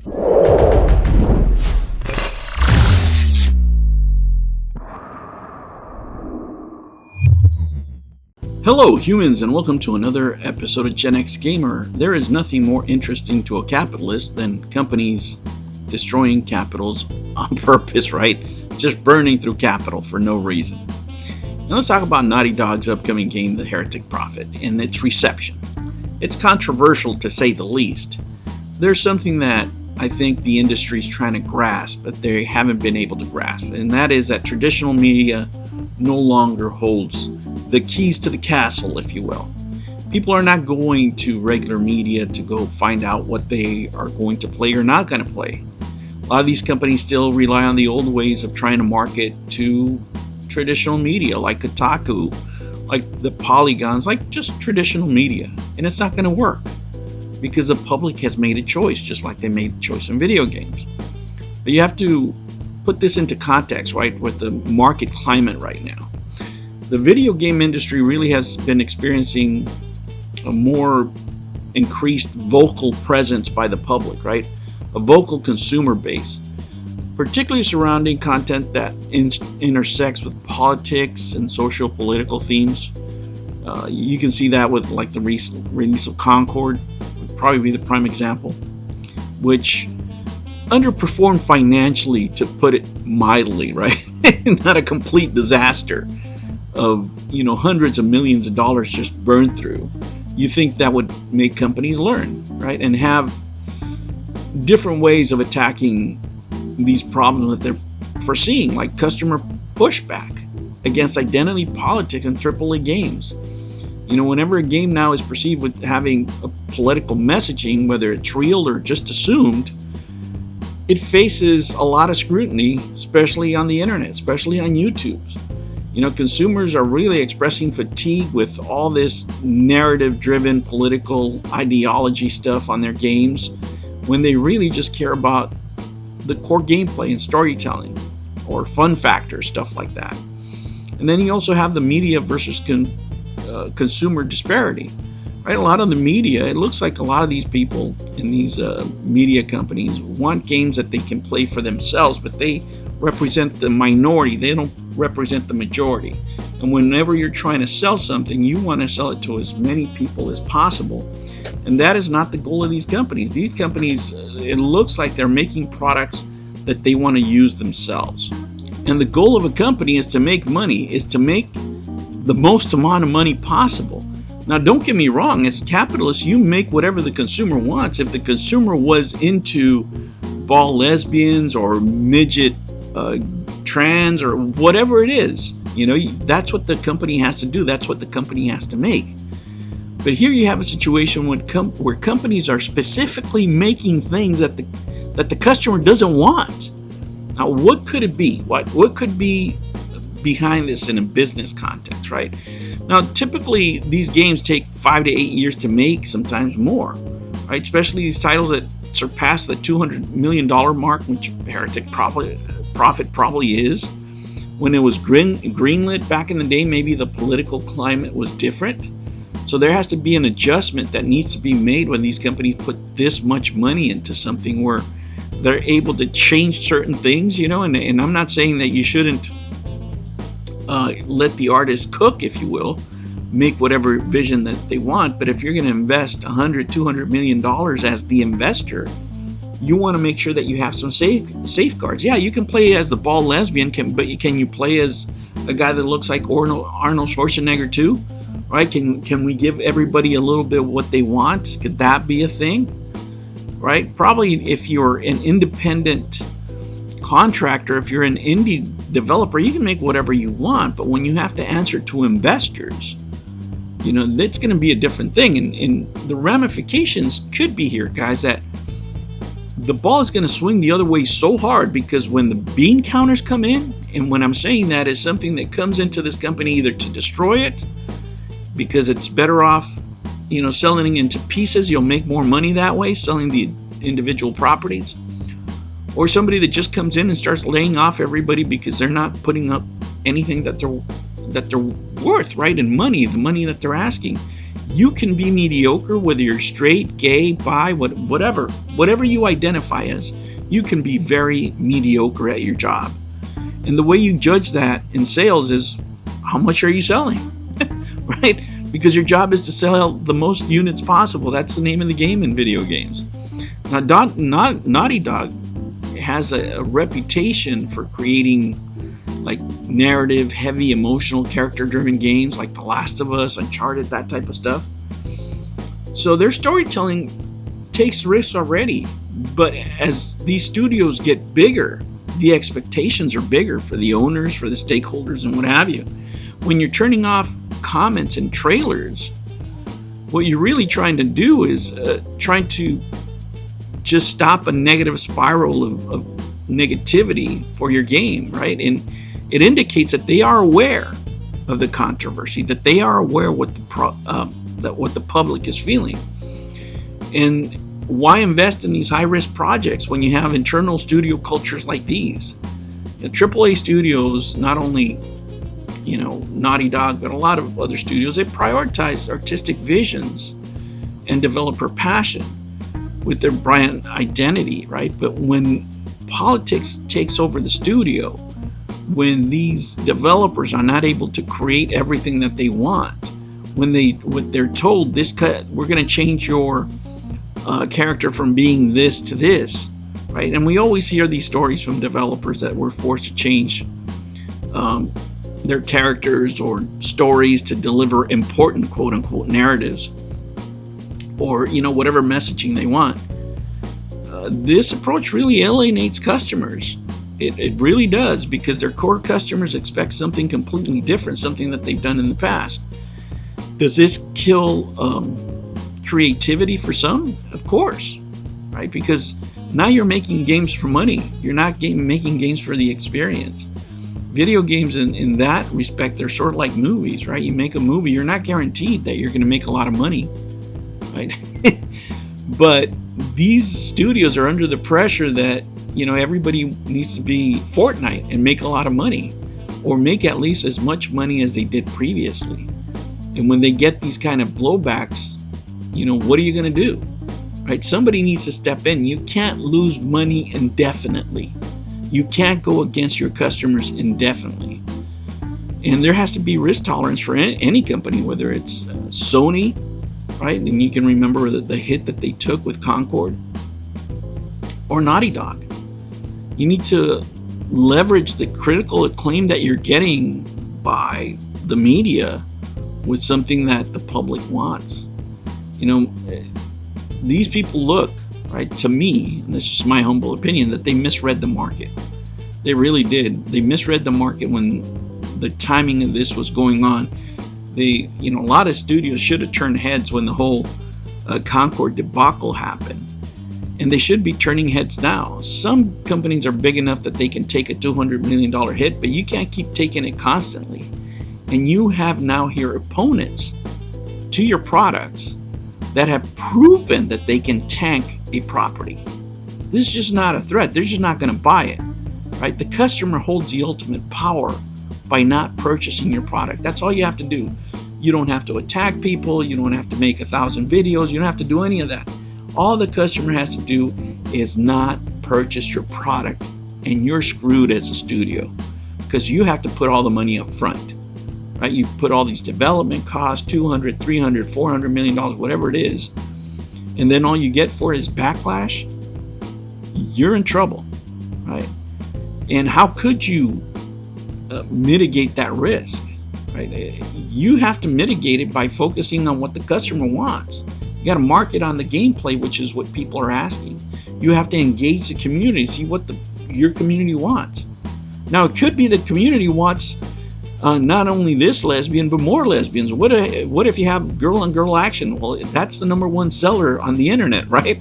Hello humans, and welcome to another episode of Gen X Gamer. There is nothing more interesting to a capitalist than companies destroying capitals on purpose, right? Just burning through capital for no reason. Now let's talk about Naughty Dog's upcoming game, The Heretic Prophet, and its reception. It's controversial to say the least. There's something that I think the industry is trying to grasp, but they haven't been able to grasp, and that is that traditional media no longer holds the keys to the castle, if you will. People are not going to regular media to go find out what they are going to play or not going to play. A lot of these companies still rely on the old ways of trying to market to traditional media, like Kotaku, like the Polygons, like just traditional media. And it's not going to work because the public has made a choice, just like they made a choice in video games. But you have to put this into context, right, with the market climate right now. The video game industry really has been experiencing a more increased vocal presence by the public, right? A vocal consumer base, particularly surrounding content that intersects with politics and social-political themes. You can see that with like the recent release of Concord, would probably be the prime example, which underperformed financially, to put it mildly, right? Not a complete disaster of, hundreds of millions of dollars just burned through. You think that would make companies learn, right? And have different ways of attacking these problems that they're foreseeing, like customer pushback against identity politics in AAA games. Whenever a game now is perceived with having a political messaging, whether it's real or just assumed, it faces a lot of scrutiny, especially on the internet, especially on YouTube. Consumers are really expressing fatigue with all this narrative-driven political ideology stuff on their games, when they really just care about the core gameplay and storytelling or fun factors, stuff like that. And then you also have the media versus consumer disparity. Right, a lot of the media, it looks like a lot of these people in these media companies want games that they can play for themselves, but they represent the minority. They don't represent the majority. And whenever you're trying to sell something, you want to sell it to as many people as possible. And that is not the goal of these companies. These companies, it looks like they're making products that they want to use themselves. And the goal of a company is to make money, is to make the most amount of money possible. Now, don't get me wrong, as capitalists, you make whatever the consumer wants. If the consumer was into ball lesbians or midget trans or whatever it is, that's what the company has to do. That's what the company has to make. But here you have a situation where companies are specifically making things that the customer doesn't want. Now, what could it be? What could be behind this in a business context, right? Now, typically, these games take 5 to 8 years to make, sometimes more, right? Especially these titles that surpass the $200 million mark, which Heretic Prophet probably is. When it was greenlit back in the day, maybe the political climate was different. So there has to be an adjustment that needs to be made when these companies put this much money into something where they're able to change certain things, and I'm not saying that you shouldn't let the artist cook, if you will, make whatever vision that they want. But if you're going to invest $200 million as the investor, you want to make sure that you have some safeguards. Yeah, you can play as the bald lesbian, but can you play as a guy that looks like Arnold Schwarzenegger too? Right? Can we give everybody a little bit of what they want? Could that be a thing? Right? Probably if you're an independent contractor, if you're an indie developer, you can make whatever you want. But when you have to answer to investors, that's going to be a different thing. And the ramifications could be here, guys, that the ball is going to swing the other way so hard, because when the bean counters come in, and when I'm saying that is something that comes into this company either to destroy it, because it's better off, selling into pieces, you'll make more money that way, selling the individual properties, or somebody that just comes in and starts laying off everybody because they're not putting up anything that they're worth, right? And money, the money that they're asking. You can be mediocre, whether you're straight, gay, bi, whatever you identify as. You can be very mediocre at your job. And the way you judge that in sales is, how much are you selling? Right? Because your job is to sell the most units possible. That's the name of the game in video games. Now, Naughty Dog has a reputation for creating like narrative, heavy, emotional, character-driven games like The Last of Us, UNCHARTED, that type of stuff. So their storytelling takes risks already. But as these studios get bigger, the expectations are bigger for the owners, for the stakeholders, and what have you. When you're turning off comments and trailers, what you're really trying to do is trying to just stop a negative spiral of negativity for your game, right? And it indicates that they are aware of the controversy, that they are aware what the public is feeling. And why invest in these high-risk projects when you have internal studio cultures like these? AAA studios, not only Naughty Dog, but a lot of other studios, they prioritize artistic visions and developer passion with their brand identity, right? But when politics takes over the studio, when these developers are not able to create everything that they want, when they're told we're going to change your character from being this to this, right? And we always hear these stories from developers that were forced to change their characters or stories to deliver important quote-unquote narratives or whatever messaging they want. This approach really alienates customers. It really does, because their core customers expect something completely different, something that they've done in the past. Does this kill creativity for some? Of course, right? Because now you're making games for money. You're not making games for the experience. Video games in that respect, they're sort of like movies, right? You make a movie, you're not guaranteed that you're going to make a lot of money, right? But these studios are under the pressure that, everybody needs to be Fortnite and make a lot of money, or make at least as much money as they did previously. And when they get these kind of blowbacks, what are you going to do? Right? Somebody needs to step in. You can't lose money indefinitely. You can't go against your customers indefinitely. And there has to be risk tolerance for any company, whether it's Sony, right? And you can remember the hit that they took with Concord, or Naughty Dog. You need to leverage the critical acclaim that you're getting by the media with something that the public wants. These people look, right, to me, and this is just my humble opinion, that they misread the market. They really did. They misread the market when the timing of this was going on. A lot of studios should have turned heads when the whole Concord debacle happened. And they should be turning heads now. Some companies are big enough that they can take a $200 million hit, but you can't keep taking it constantly. And you have now here opponents to your products that have proven that they can tank a property. This is just not a threat. They're just not going to buy it, right? The customer holds the ultimate power by not purchasing your product. That's all you have to do. You don't have to attack people. You don't have to make 1,000 videos. You don't have to do any of that. All the customer has to do is not purchase your product, and you're screwed as a studio, because you have to put all the money up front, right? You put all these development costs, $200, $300, $400 million, whatever it is, and then all you get for it is backlash. You're in trouble, right? And how could you mitigate that risk, right? You have to mitigate it by focusing on what the customer wants. You got to market on the gameplay, which is what people are asking. You have to engage the community, see what your community wants. Now, it could be the community wants not only this lesbian, but more lesbians. What if you have girl-on-girl action? Well, that's the #1 seller on the internet, right?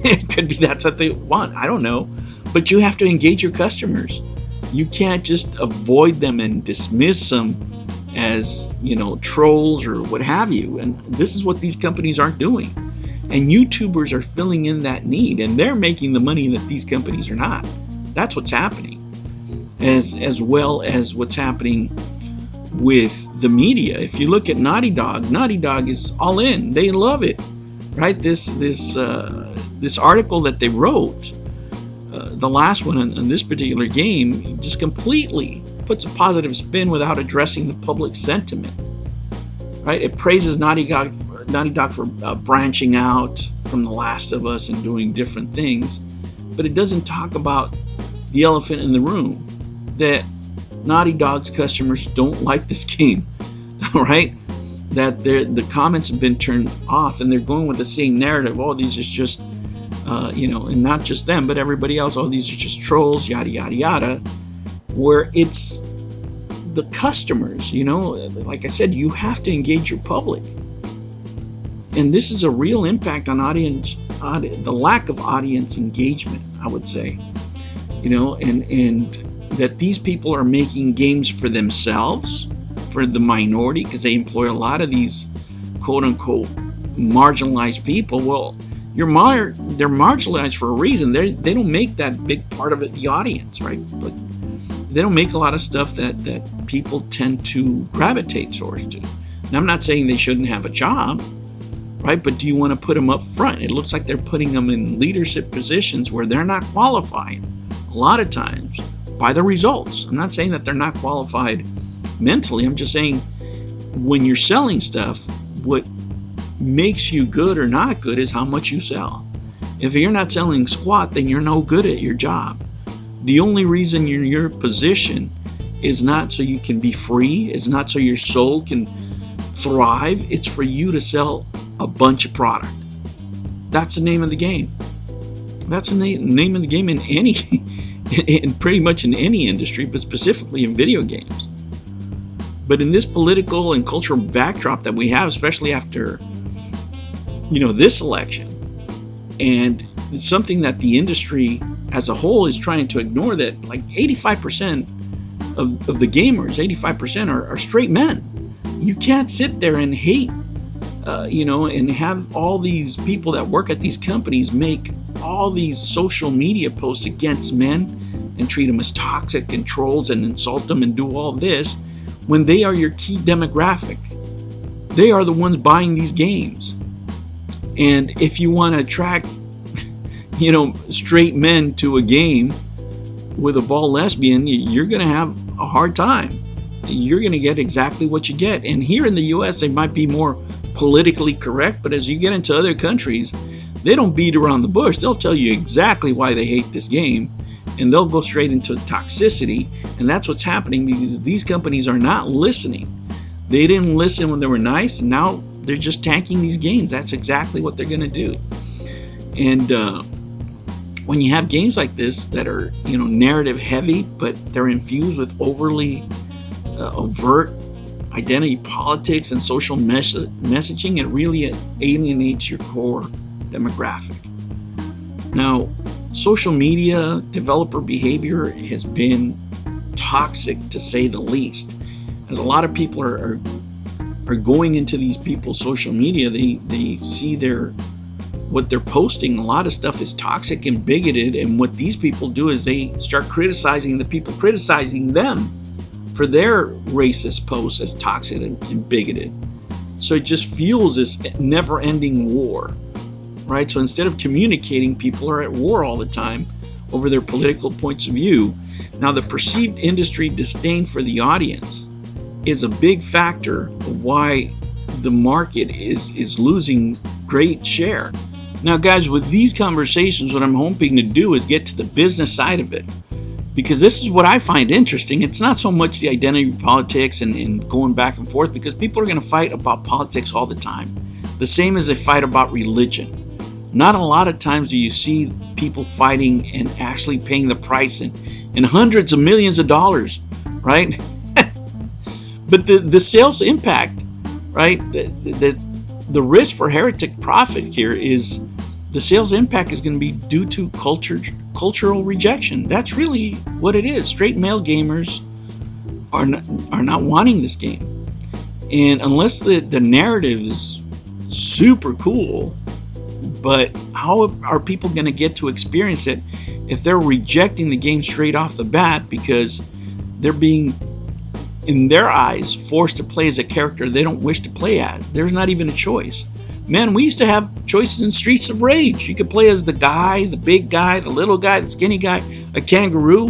It could be that's what they want. I don't know. But you have to engage your customers. You can't just avoid them and dismiss them as, trolls or what have you. And this is what these companies aren't doing. And YouTubers are filling in that need, and they're making the money that these companies are not. That's what's happening. As well as what's happening with the media. If you look at Naughty Dog is all in. They love it, right? This article that they wrote, the last one on this particular game, just completely puts a positive spin without addressing the public sentiment, right? It praises Naughty Dog for branching out from The Last of Us and doing different things, but it doesn't talk about the elephant in the room, that Naughty Dog's customers don't like this game, right? That the comments have been turned off, and they're going with the same narrative. Oh, these are just, and not just them, but everybody else. Oh, these are just trolls, yada, yada, yada. Where it's the customers, like I said, you have to engage your public. And this is a real impact on the lack of audience engagement, I would say. And that these people are making games for themselves, for the minority, because they employ a lot of these quote-unquote marginalized people. Well, they're marginalized for a reason. They don't make that big part of it the audience, right? But they don't make a lot of stuff that people tend to gravitate towards to. Now, I'm not saying they shouldn't have a job, right? But do you want to put them up front? It looks like they're putting them in leadership positions where they're not qualified a lot of times by the results. I'm not saying that they're not qualified mentally. I'm just saying when you're selling stuff, what makes you good or not good is how much you sell. If you're not selling squat, then you're no good at your job. The only reason you're in your position is not so you can be free, it's not so your soul can thrive, it's for you to sell a bunch of product. That's the name of the game. That's the name of the game in pretty much in any industry, but specifically in video games. But in this political and cultural backdrop that we have, especially after this election, and it's something that the industry as a whole is trying to ignore, that like 85% of the gamers, 85% are straight men. You can't sit there and hate, and have all these people that work at these companies make all these social media posts against men and treat them as toxic and trolls and insult them and do all this when they are your key demographic. They are the ones buying these games. And if you want to attract straight men to a game with a ball lesbian, you're going to have a hard time. You're going to get exactly what you get. And here in the US, they might be more politically correct, but as you get into other countries, they don't beat around the bush. They'll tell you exactly why they hate this game, and they'll go straight into toxicity. And that's what's happening, because these companies are not listening. They didn't listen when they were nice, and now they're just tanking these games. That's exactly what they're going to do. And when you have games like this that are, narrative heavy, but they're infused with overly overt identity politics and social messaging, it really alienates your core demographic. Now, social media developer behavior has been toxic, to say the least. As a lot of people are going into these people's social media, they see what they're posting. A lot of stuff is toxic and bigoted, and what these people do is they start criticizing the people criticizing them for their racist posts as toxic and bigoted. So it just fuels this never-ending war, right? So instead of communicating, people are at war all the time over their political points of view. Now, the perceived industry disdain for the audience is a big factor of why the market is losing great share. Now, guys, with these conversations, what I'm hoping to do is get to the business side of it, because this is what I find interesting. It's not so much the identity politics and going back and forth, because people are going to fight about politics all the time, the same as they fight about religion. Not a lot of times do you see people fighting and actually paying the price in hundreds of millions of dollars, right? But the sales impact, right? The risk for Heretic Prophet here is the sales impact is going to be due to cultural rejection. That's really what it is. Straight male gamers are not wanting this game. And unless the narrative is super cool, but how are people going to get to experience it if they're rejecting the game straight off the bat because they're being in their eyes, forced to play as a character they don't wish to play as. There's not even a choice. Man, we used to have choices in Streets of Rage. You could play as the guy, the big guy, the little guy, the skinny guy, a kangaroo.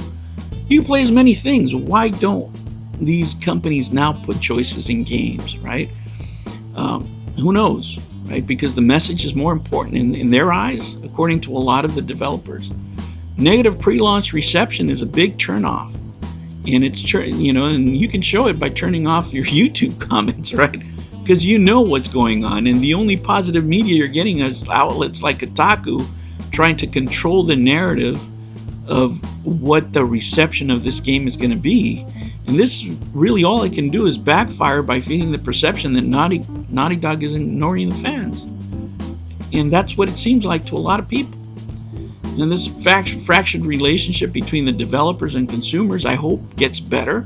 You can play as many things. Why don't these companies now put choices in games, right? Who knows, right? Because the message is more important in their eyes, according to a lot of the developers. Negative pre-launch reception is a big turnoff. And it's, and you can show it by turning off your YouTube comments, right? Because you know what's going on, and the only positive media you're getting is outlets like Kotaku trying to control the narrative of what the reception of this game is going to be. And this really all it can do is backfire by feeding the perception that Naughty Dog is ignoring the fans. And that's what it seems like to a lot of people. And this fractured relationship between the developers and consumers, I hope, gets better.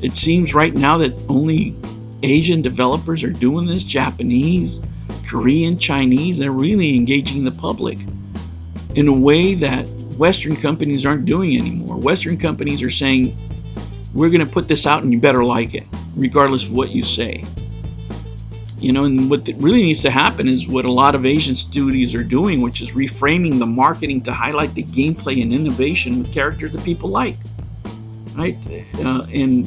It seems right now that only Asian developers are doing this, Japanese, Korean, Chinese. They're really engaging the public in a way that Western companies aren't doing anymore. Western companies are saying, we're going to put this out and you better like it, regardless of what you say. And what really needs to happen is what a lot of Asian studios are doing, which is reframing the marketing to highlight the gameplay and innovation with characters that people like, right? And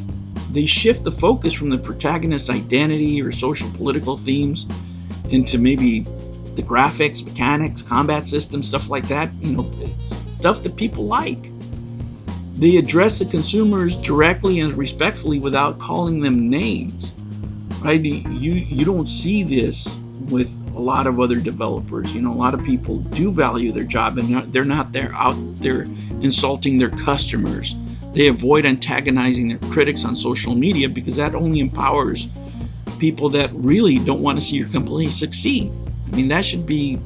they shift the focus from the protagonist's identity or social political themes into maybe the graphics, mechanics, combat systems, stuff like that, stuff that people like. They address the consumers directly and respectfully without calling them names. Right? You don't see this with a lot of other developers. A lot of people do value their job, and they're not out there insulting their customers. They avoid antagonizing their critics on social media because that only empowers people that really don't want to see your company succeed. I mean, that should be,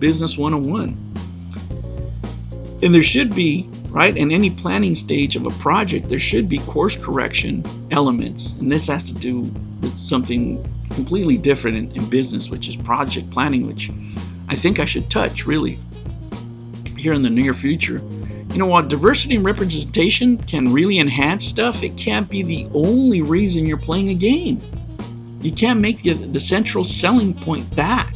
business 101. And there should be, right, in any planning stage of a project, there should be course correction elements. And this has to do with something completely different in business, which is project planning, which I think I should touch really here in the near future. While diversity and representation can really enhance stuff, it can't be the only reason you're playing a game. You can't make the central selling point that.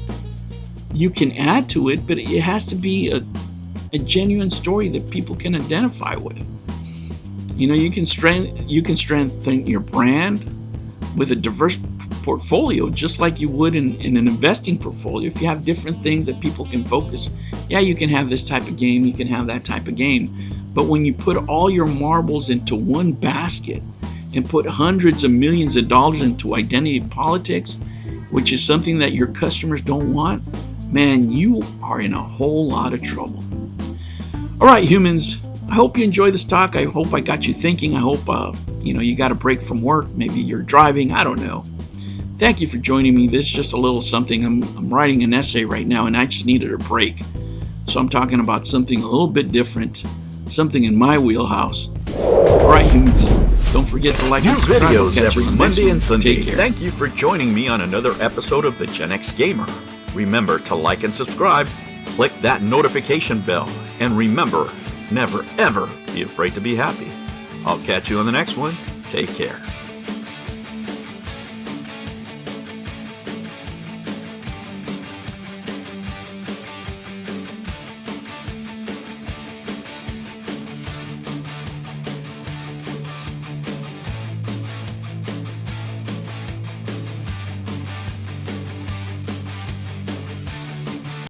You can add to it, but it has to be a genuine story that people can identify with. You can strengthen your brand with a diverse portfolio, just like you would in an investing portfolio. If you have different things that people can focus, you can have this type of game, you can have that type of game. But when you put all your marbles into one basket and put hundreds of millions of dollars into identity politics, which is something that your customers don't want, man, you are in a whole lot of trouble. All right, humans, I hope you enjoy this talk. I hope I got you thinking. I hope, you got a break from work. Maybe you're driving. I don't know. Thank you for joining me. This is just a little something. I'm writing an essay right now, and I just needed a break. So I'm talking about something a little bit different, something in my wheelhouse. All right, humans, don't forget to like and subscribe. Videos every Monday and Sunday. Take care. Thank you for joining me on another episode of the Gen X Gamer. Remember to like and subscribe. Click that notification bell. And remember, never ever be afraid to be happy. I'll catch you on the next one. Take care.